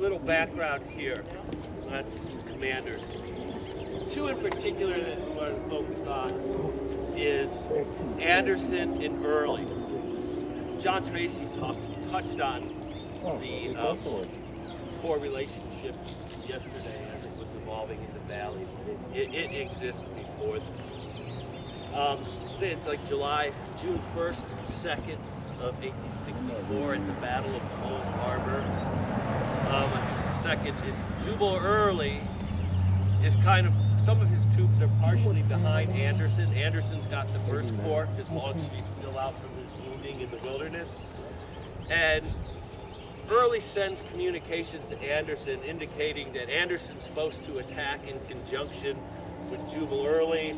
little background here on commanders. Two in particular that we want to focus on is Anderson and Early. John Tracy touched on the core relationship yesterday as it was evolving in the valley. It exists before this. It's like June 1st, 2nd of 1864 at the Battle of Cold Harbor. The second is Jubal Early is some of his troops are partially behind Anderson. Anderson's got the first corps, his Longstreet's still out from his wounding in the wilderness. And Early sends communications to Anderson indicating that Anderson's supposed to attack in conjunction with Jubal Early,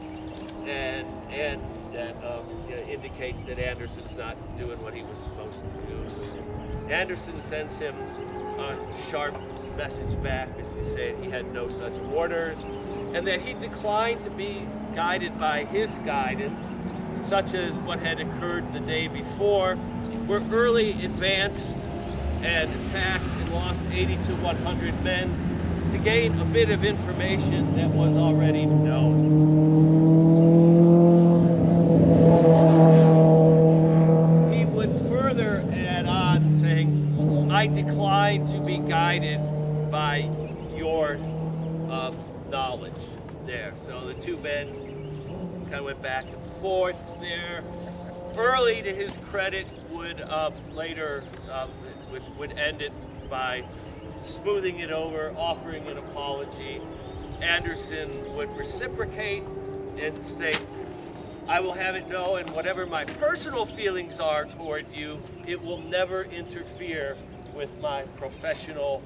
and that indicates that Anderson's not doing what he was supposed to do. Anderson sends him a sharp message back, as he said he had no such orders, and that he declined to be guided by his guidance, such as what had occurred the day before, where Early advanced and attacked and lost 80 to 100 men to gain a bit of information that was already known. He would further add on saying, I decline to be guided by your knowledge there. So the two men kind of went back and forth there. Early, to his credit, would later would end it by smoothing it over, offering an apology. Anderson would reciprocate and say, I will have it known, and whatever my personal feelings are toward you, it will never interfere with my professional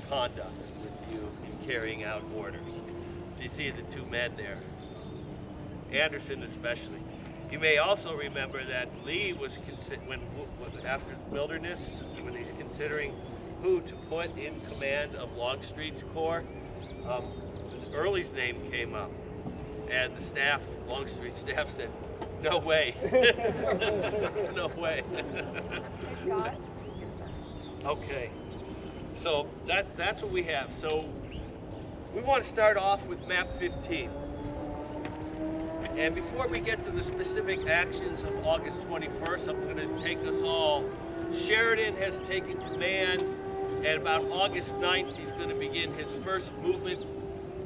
conduct with you in carrying out orders. So you see the two men there, Anderson especially. You may also remember that Lee was after the Wilderness, when he's considering who to put in command of Longstreet's corps, Early's name came up, and the staff, Longstreet's staff, said, "No way, no way." Okay, so that's what we have. So we want to start off with map 15. And before we get to the specific actions of August 21st, I'm going to take us all. Sheridan has taken command, and about August 9th, he's going to begin his first movement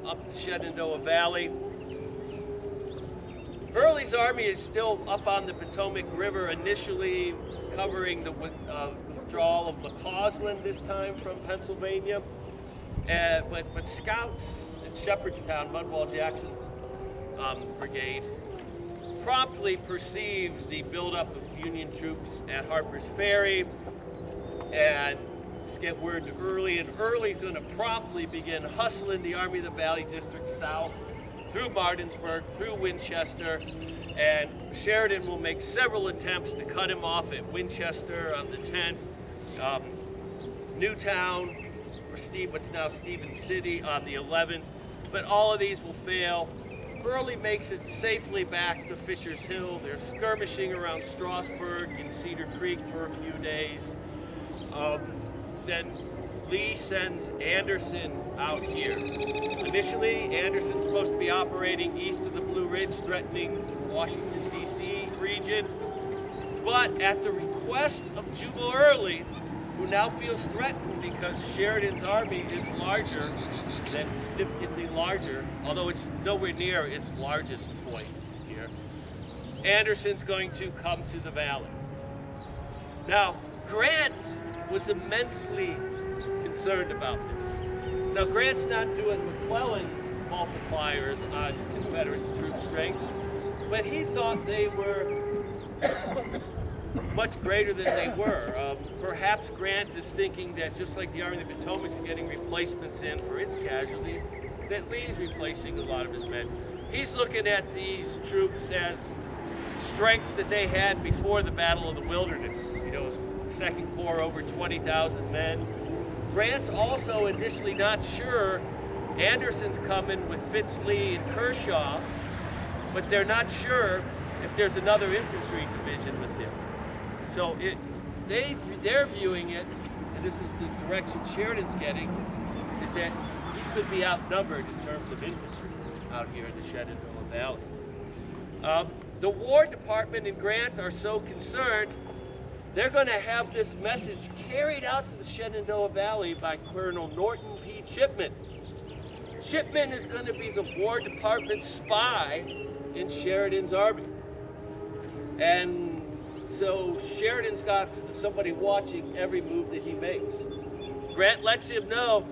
up the Shenandoah Valley. Early's army is still up on the Potomac River, initially covering the withdrawal of McCausland this time from Pennsylvania. But scouts at Shepherdstown, Mudwall Jackson's brigade, promptly perceived the buildup of Union troops at Harper's Ferry and get word to Early, and Early's going to promptly begin hustling the Army of the Valley District south through Martinsburg, through Winchester, and Sheridan will make several attempts to cut him off at Winchester on the 10th, Newtown, or what's now Stevens City, on the 11th, but all of these will fail. Early makes it safely back to Fisher's Hill. They're skirmishing around Strasburg and Cedar Creek for a few days. Then Lee sends Anderson out here. Initially, Anderson's supposed to be operating east of the Blue Ridge, threatening the Washington, D.C. region. But at the request of Jubal Early, who now feels threatened because Sheridan's army is larger, significantly larger, although it's nowhere near its largest point here, Anderson's going to come to the valley. Now, Grant was immensely concerned about this. Now, Grant's not doing McClellan multipliers on Confederate troop strength, but he thought they were much greater than they were. Perhaps Grant is thinking that just like the Army of the Potomac's getting replacements in for its casualties, that Lee's replacing a lot of his men. He's looking at these troops as strength that they had before the Battle of the Wilderness. You know, Second Corps over 20,000 men. Grant's also initially not sure. Anderson's coming with Fitz Lee and Kershaw, but they're not sure if there's another infantry division with him. So they're viewing it this is the direction Sheridan's getting, is that he could be outnumbered in terms of infantry out here in the Shenandoah Valley. The War Department and Grant are so concerned, they're going to have this message carried out to the Shenandoah Valley by Colonel Norton P. Chipman. Chipman is going to be the War Department spy in Sheridan's army. And so Sheridan's got somebody watching every move that he makes. Grant lets him know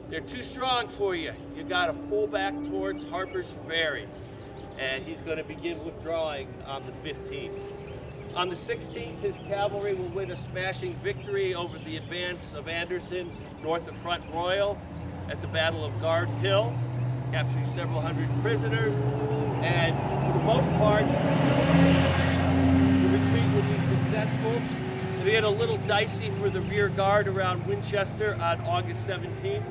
they're too strong for you. You got to pull back towards Harper's Ferry. And he's going to begin withdrawing on the 15th. On the 16th, his cavalry will win a smashing victory over the advance of Anderson north of Front Royal at the Battle of Guard Hill, capturing several hundred prisoners. And for the most part, the retreat will be successful. We had a little dicey for the rear guard around Winchester on August 17th,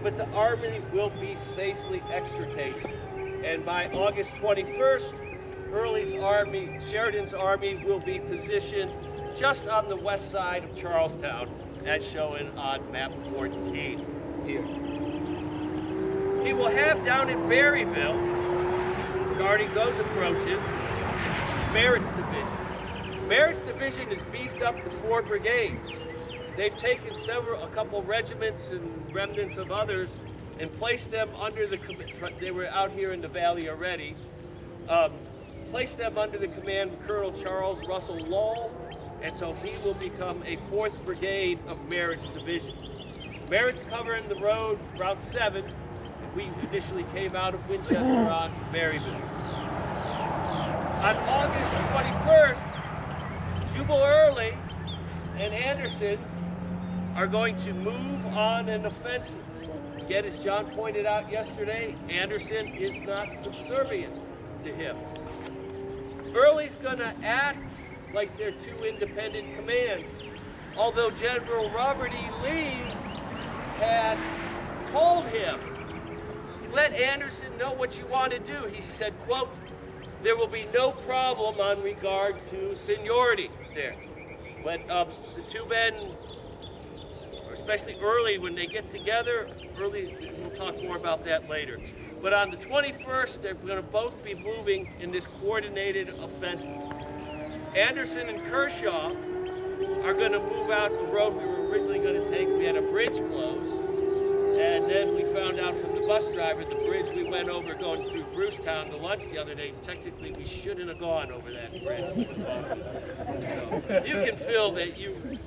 but the army will be safely extricated. And by August 21st, Early's army, Sheridan's army, will be positioned just on the west side of Charlestown, as shown on map 14 here. He will have down in Berryville, guarding those approaches, Merritt's division. Merritt's division is beefed up to 4 brigades. They've taken a couple regiments and remnants of others and placed them under the, they were out here in the valley already, placed them under the command of Colonel Charles Russell Lowell, and so he will become a 4th Brigade of Merritt's division. Merritt's covering the road, Route 7, and we initially came out of Winchester on Berryville. On August 21st, Jubal Early and Anderson are going to move on an offensive. Again, as John pointed out yesterday, Anderson is not subservient to him. Early's going to act like they're 2 independent commands, although General Robert E. Lee had told him, let Anderson know what you want to do. He said, quote, there will be no problem on regard to seniority there. But the 2 men, especially Early, when they get together, Early, we'll talk more about that later. But on the 21st, they're going to both be moving in this coordinated offensive. Anderson and Kershaw are going to move out the road we were originally going to take. We had a bridge closed, and then we found out from the bus driver the bridge we went over going through Brucetown to lunch the other day, technically we shouldn't have gone over that bridge with the buses. So you can feel that you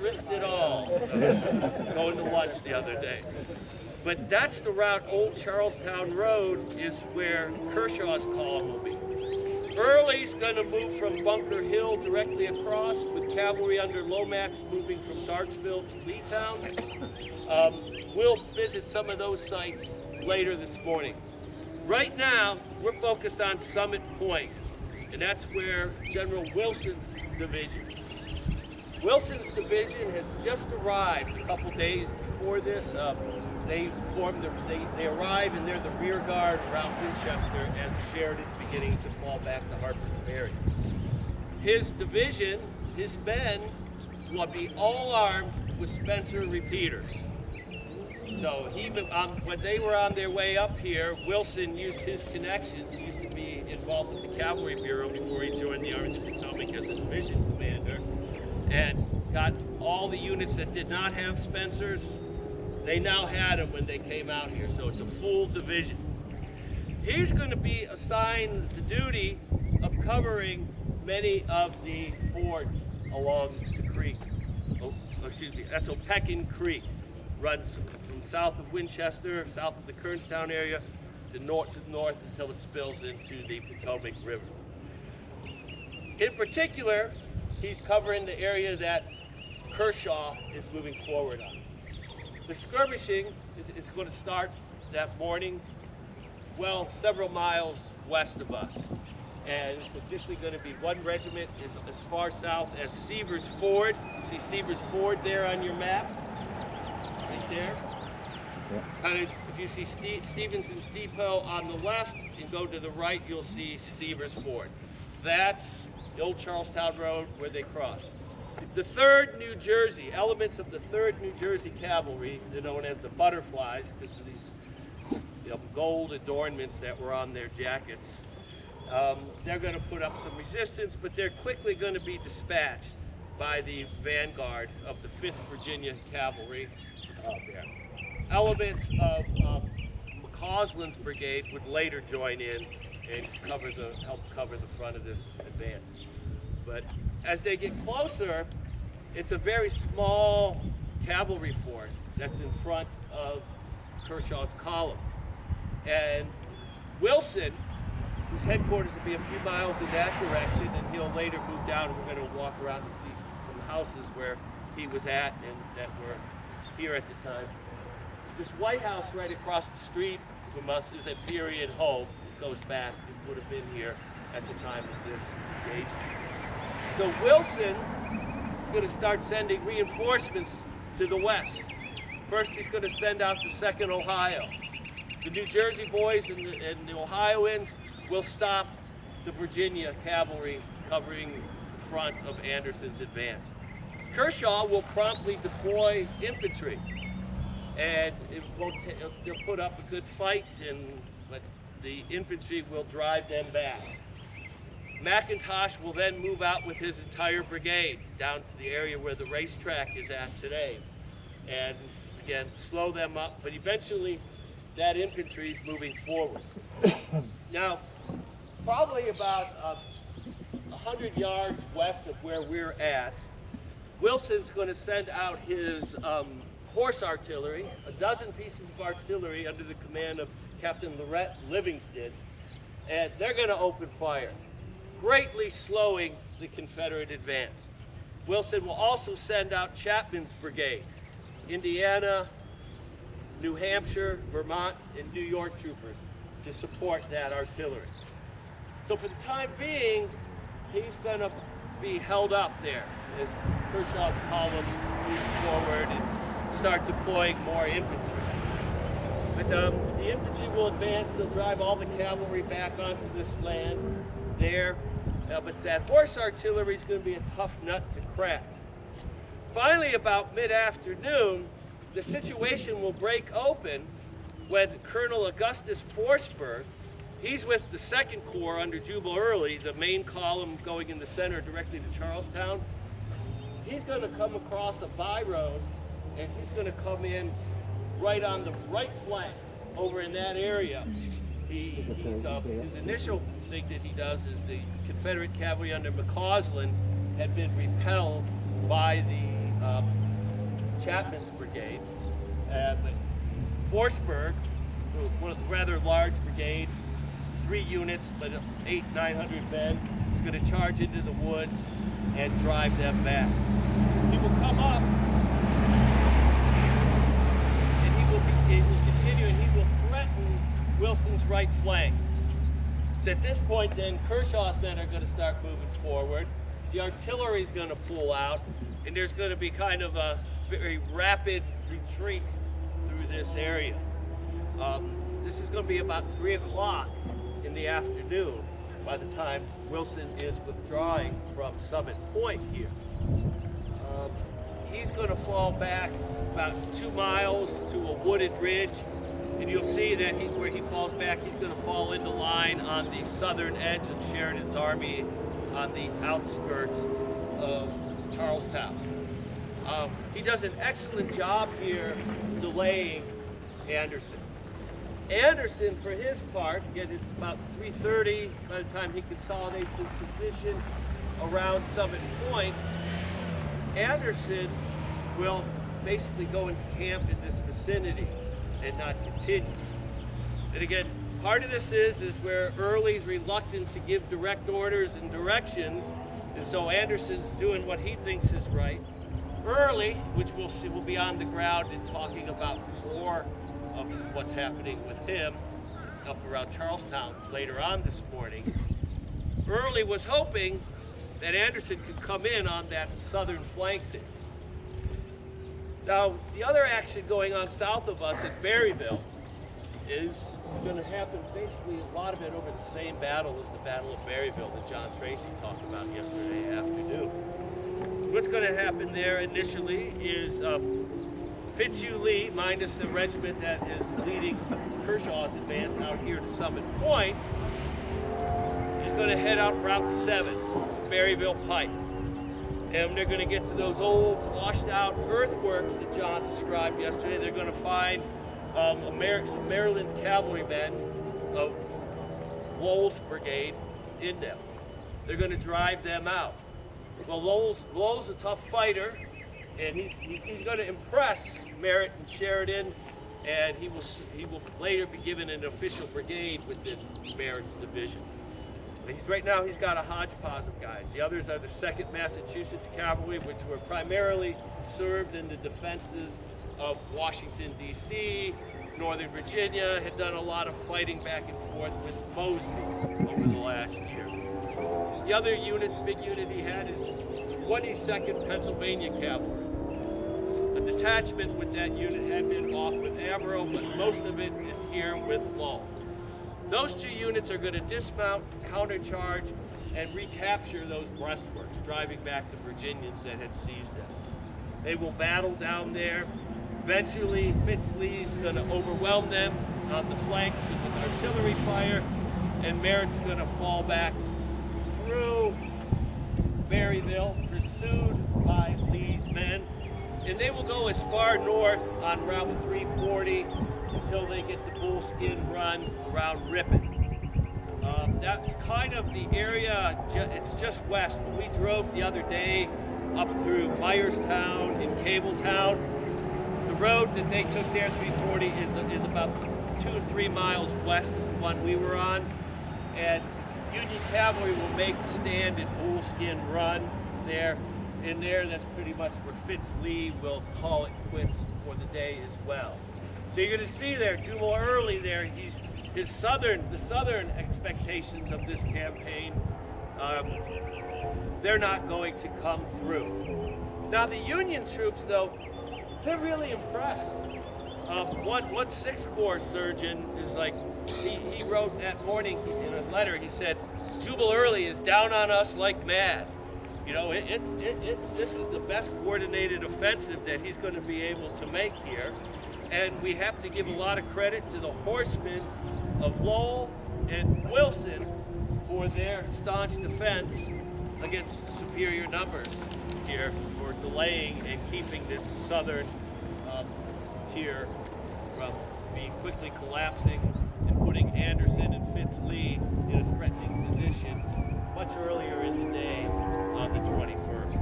risked it all going to lunch the other day. But that's the route. Old Charlestown Road is where Kershaw's column will be. Early's going to move from Bunker Hill directly across, with cavalry under Lomax moving from Darksville to Leetown. We'll visit some of those sites later this morning. Right now, we're focused on Summit Point, and that's where General Wilson's division. Wilson's division has just arrived a couple days before this. They arrive and they're the rear guard around Winchester as Sheridan's beginning to fall back to Harper's Ferry. His division, his men, will be all armed with Spencer repeaters. So when they were on their way up here, Wilson used his connections. He used to be involved with the Cavalry Bureau before he joined the Army of the Potomac as a division commander, and got all the units that did not have Spencers. They now had them when they came out here, so it's a full division. He's going to be assigned the duty of covering many of the fords along the creek. That's Opequon Creek. Runs from south of Winchester, south of the Kernstown area, to the north until it spills into the Potomac River. In particular, he's covering the area that Kershaw is moving forward on. The skirmishing is going to start that morning, well, several miles west of us. And it's initially going to be 1 regiment is as far south as Seaver's Ford. You see Seaver's Ford there on your map, right there. Yeah. Kind of, if you see Stevenson's Depot on the left and go to the right, you'll see Seaver's Ford. That's the old Charlestown Road where they cross. The 3rd New Jersey, elements of the 3rd New Jersey Cavalry, they're known as the Butterflies because of these gold adornments that were on their jackets. They're going to put up some resistance, but they're quickly going to be dispatched by the vanguard of the 5th Virginia Cavalry there. Elements of McCausland's brigade would later join in and help cover the front of this advance. But as they get closer, it's a very small cavalry force that's in front of Kershaw's column. And Wilson, whose headquarters will be a few miles in that direction, and he'll later move down, and we're going to walk around and see some houses where he was at and that were here at the time. This White House right across the street from us is a period home. It goes back. It would have been here at the time of this engagement. So Wilson is going to start sending reinforcements to the west. First, he's going to send out the 2nd Ohio. The New Jersey boys and the Ohioans will stop the Virginia cavalry covering the front of Anderson's advance. Kershaw will promptly deploy infantry, and they'll put up a good fight, but the infantry will drive them back. McIntosh will then move out with his entire brigade down to the area where the racetrack is at today, and again, slow them up, but eventually that infantry is moving forward. Now, probably about 100 yards west of where we're at, Wilson's going to send out his horse artillery, a dozen pieces of artillery under the command of Captain Lorette Livingston, and they're going to open fire, greatly slowing the Confederate advance. Wilson will also send out Chapman's brigade, Indiana, New Hampshire, Vermont, and New York troopers to support that artillery. So for the time being, he's going to be held up there as Kershaw's column moves forward and start deploying more infantry. But the infantry will advance. They'll drive all the cavalry back onto this land there. But that horse artillery is going to be a tough nut to crack. Finally, about mid-afternoon, the situation will break open when Colonel Augustus Forsberg, he's with the 2nd Corps under Jubal Early, the main column going in the center directly to Charlestown. He's going to come across a byroad, and he's going to come in right on the right flank over in that area. His initial thing that he does is the Confederate cavalry under McCausland had been repelled by the Chapman's brigade. But Forsberg, one of the rather large brigade, 3 units, but 800-900 men, is going to charge into the woods and drive them back. He will come up, and he will continue, and he will threaten Wilson's right flank. So at this point, then, Kershaw's men are going to start moving forward. The artillery is going to pull out, and there's going to be kind of a very rapid retreat through this area. This is going to be about 3 o'clock in the afternoon by the time Wilson is withdrawing from Summit Point here. He's going to fall back about 2 miles to a wooded ridge, and you'll see that where he falls back, he's going to fall into line on the southern edge of Sheridan's army on the outskirts of Charlestown. He does an excellent job here delaying Anderson. Anderson, for his part, again, it's about 3:30 by the time he consolidates his position around Summit Point. Anderson will basically go into camp in this vicinity and not continue. And again, part of this is where Early's reluctant to give direct orders and directions, and so Anderson's doing what he thinks is right. Early, which we'll see, will be on the ground and talking about more of what's happening with him up around Charlestown later on this morning. Early was hoping that Anderson could come in on that southern flank there. Now, the other action going on south of us at Berryville is going to happen, basically a lot of it over the same battle as the Battle of Berryville that John Tracy talked about yesterday afternoon. what's going to happen there initially is Fitzhugh Lee, minus the regiment that is leading Kershaw's advance out here to Summit Point, is going to head out Route 7, Berryville Pike. And they're going to get to those old washed out earthworks that John described yesterday. They're going to find some Maryland cavalrymen of Lowell's brigade in them. They're going to drive them out. Well, Lowell's a tough fighter, and he's going to impress Merritt and Sheridan, and he will later be given an official brigade within Merritt's division. Right now he's got a hodgepodge of guys. The others are the 2nd Massachusetts Cavalry, which were primarily served in the defenses of Washington, D.C., Northern Virginia, had done a lot of fighting back and forth with Mosby over the last year. The other unit, the big unit he had, is 22nd Pennsylvania Cavalry. A detachment with that unit had been off with Averill, but most of it is here with Lowell. Those 2 units are going to dismount, countercharge, and recapture those breastworks, driving back the Virginians that had seized them. They will battle down there. Eventually, Fitzlee's going to overwhelm them on the flanks and with artillery fire, and Merritt's going to fall back through Berryville, pursued by Lee's men, and they will go as far north on Route 340 until they get the Bullskin Run around Ripon. That's kind of the area, it's just west. When we drove the other day up through Myerstown and Cabletown, the road that they took there, 340, is about 2 or 3 miles west of the one we were on. And Union Cavalry will make a stand at Bullskin Run there. In there, that's pretty much where Fitz Lee will call it quits for the day as well. So you're going to see there, Jubal Early there, the southern expectations of this campaign, they're not going to come through. Now the Union troops, though, they're really impressed. One 6th Corps surgeon is like, he wrote that morning in a letter, he said, Jubal Early is down on us like mad. You know, this is the best coordinated offensive that he's going to be able to make here. And we have to give a lot of credit to the horsemen of Lowell and Wilson for their staunch defense against superior numbers here, for delaying and keeping this southern tier from being quickly collapsing and putting Anderson and Fitz Lee in a threatening position much earlier in the day on the 21st.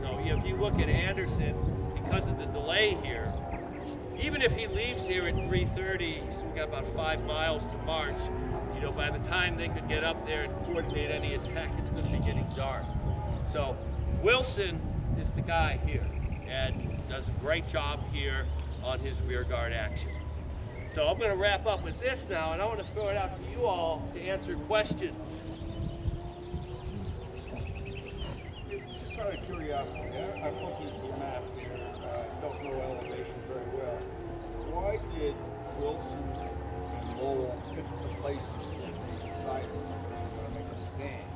So if you look at Anderson, because of the delay here, even if he leaves here at 3:30, so we've got about 5 miles to march. You know, by the time they could get up there and coordinate any attack, it's going to be getting dark. So Wilson is the guy here and does a great job here on his rear guard action. So I'm going to wrap up with this now, and I want to throw it out to you all to answer questions. Just out of curiosity, I'm looking at the map here. Don't know elevation very well. Why did Wilson and Lowell pick the places that they decided to make a stand?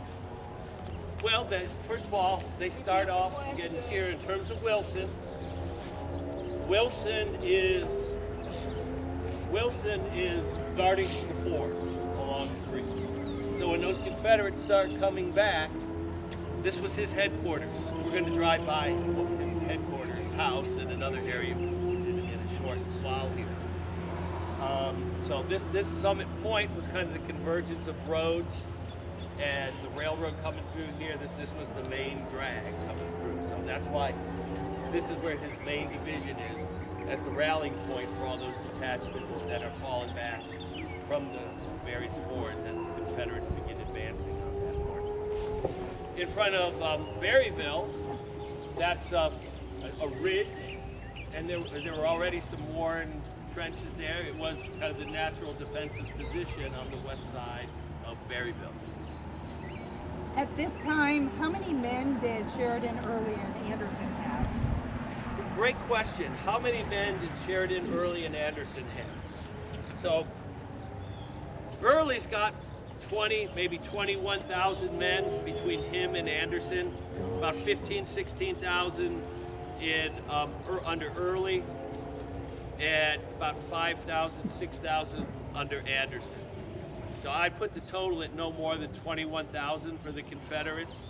Well, first of all, they start off again here in terms of Wilson. Wilson is guarding the fords along the creek. So when those Confederates start coming back, this was his headquarters. We're going to drive by his headquarters house in another area in a short while here. So this Summit Point was kind of the convergence of roads and the railroad coming through here. This was the main drag coming through. So that's why this is where his main division is, as the rallying point for all those detachments that are falling back from the various fords as the Confederates begin advancing on that port. In front of Berryville, that's a ridge, and there were already some worn trenches there. It was kind of the natural defensive position on the west side of Berryville. At this time, how many men did Sheridan, Early, and Anderson have? Great question. How many men did Sheridan, Early, and Anderson have? So Early's got 20, maybe 21,000 men between him and Anderson, about 15, 16,000 in under Early, and about 5,000, 6,000 under Anderson. So I put the total at no more than 21,000 for the Confederates.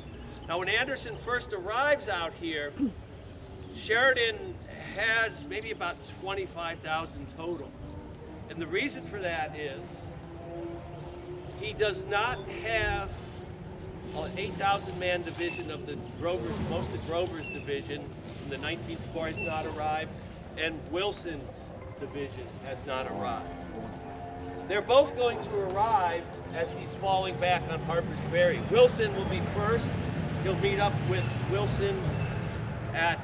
Now when Anderson first arrives out here, Sheridan has maybe about 25,000 total. And the reason for that is he does not have an 8,000 man division of the Grover's, most of Grover's division from the 19th Corps has not arrived, and Wilson's division has not arrived. They're both going to arrive as he's falling back on Harper's Ferry. Wilson will be first. He'll meet up with Wilson at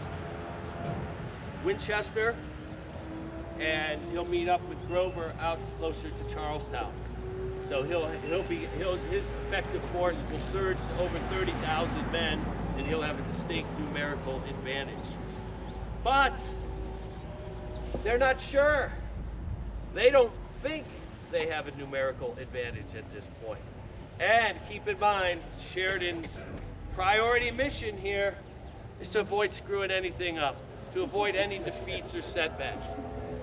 Winchester, and he'll meet up with Grover out closer to Charlestown. So his effective force will surge to over 30,000 men, and he'll have a distinct numerical advantage. But they're not sure. They don't think they have a numerical advantage at this point. And keep in mind, Sheridan's priority mission here is to avoid screwing anything up, to avoid any defeats or setbacks.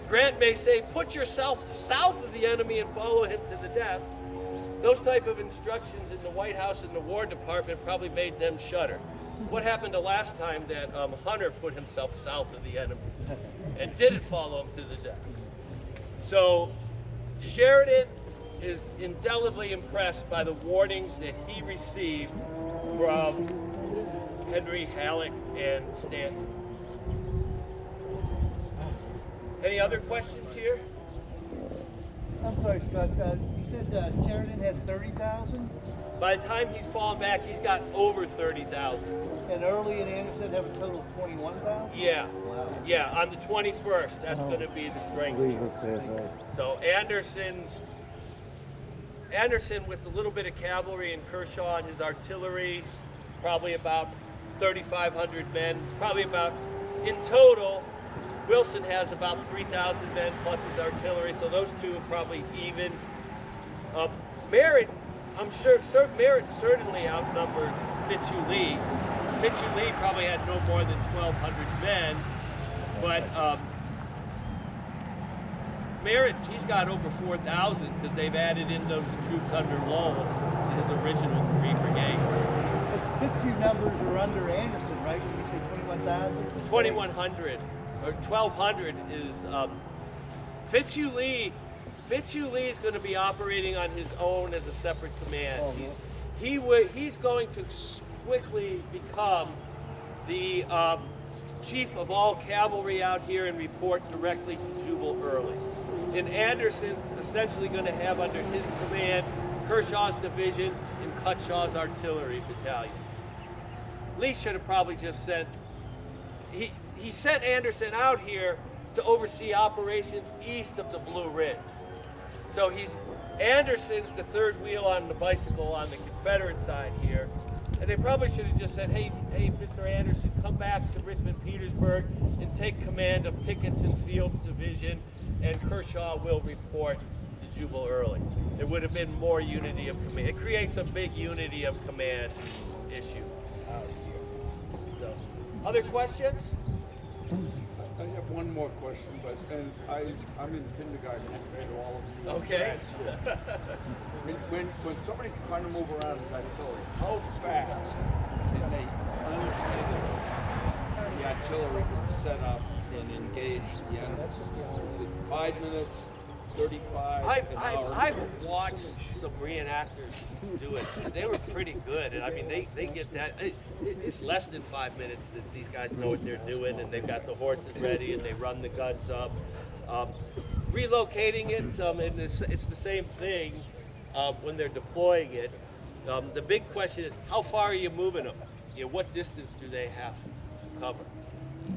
Grant may say, put yourself south of the enemy and follow him to the death. Those type of instructions in the White House and the War Department probably made them shudder. What happened the last time that Hunter put himself south of the enemy and didn't follow him to the death? So Sheridan is indelibly impressed by the warnings that he received from Henry, Halleck, and Stanton. Any other questions here? I'm sorry, Scott. You said Sheridan had 30,000? By the time he's fallen back, he's got over 30,000. And Early and Anderson have a total of 21,000? Yeah. Wow. Yeah, on the 21st, that's going to be the strength. So Anderson with a little bit of cavalry and Kershaw and his artillery, probably about 3,500 men. It's probably about, in total, Wilson has about 3,000 men plus his artillery, so those two are probably even. Merritt, I'm sure Merritt certainly outnumbers Fitzhugh Lee. Fitzhugh Lee probably had no more than 1,200 men, but Merritt, he's got over 4,000 because they've added in those troops under Lowell to his original 3 brigades. But 50 numbers are under Anderson, right? You say 21,000? 2,100 or 1,200 is Fitzhugh Lee. Fitzhugh Lee is going to be operating on his own as a separate command. Oh, He's going to quickly become the chief of all cavalry out here and report directly to Jubal Early. And Anderson's essentially going to have under his command Kershaw's division and Cutshaw's artillery battalion. Lee should have probably just sent, he sent Anderson out here to oversee operations east of the Blue Ridge. So Anderson's the third wheel on the bicycle on the Confederate side here. And they probably should have just said, hey, Mr. Anderson, come back to Richmond, Petersburg and take command of Pickett's and Field's division, and Kershaw will report to Jubal Early. There would have been more unity of command. It creates a big unity of command issue out here. So, other questions? I have one more question, and I'm in kindergarten compared to all of you. Okay. When somebody's trying to move around as artillery, how fast can they understand that the artillery can set up and engage the enemy? Is it 5 minutes, 35, an hour? I've watched some reenactors do it. They were pretty good, and I mean they get that. It's less than 5 minutes that these guys know what they're doing, and they've got the horses ready, and they run the guns up. Relocating it, and it's the same thing when they're deploying it. The big question is, how far are you moving them? You know, what distance do they have to cover?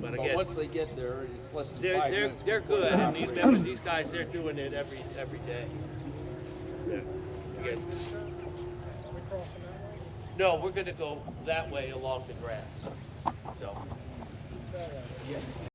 But again, once they get there, it's less than 5 minutes. They're good, and these guys, they're doing it every day. Yeah. Again. No, we're going to go that way along the grass. So, yes.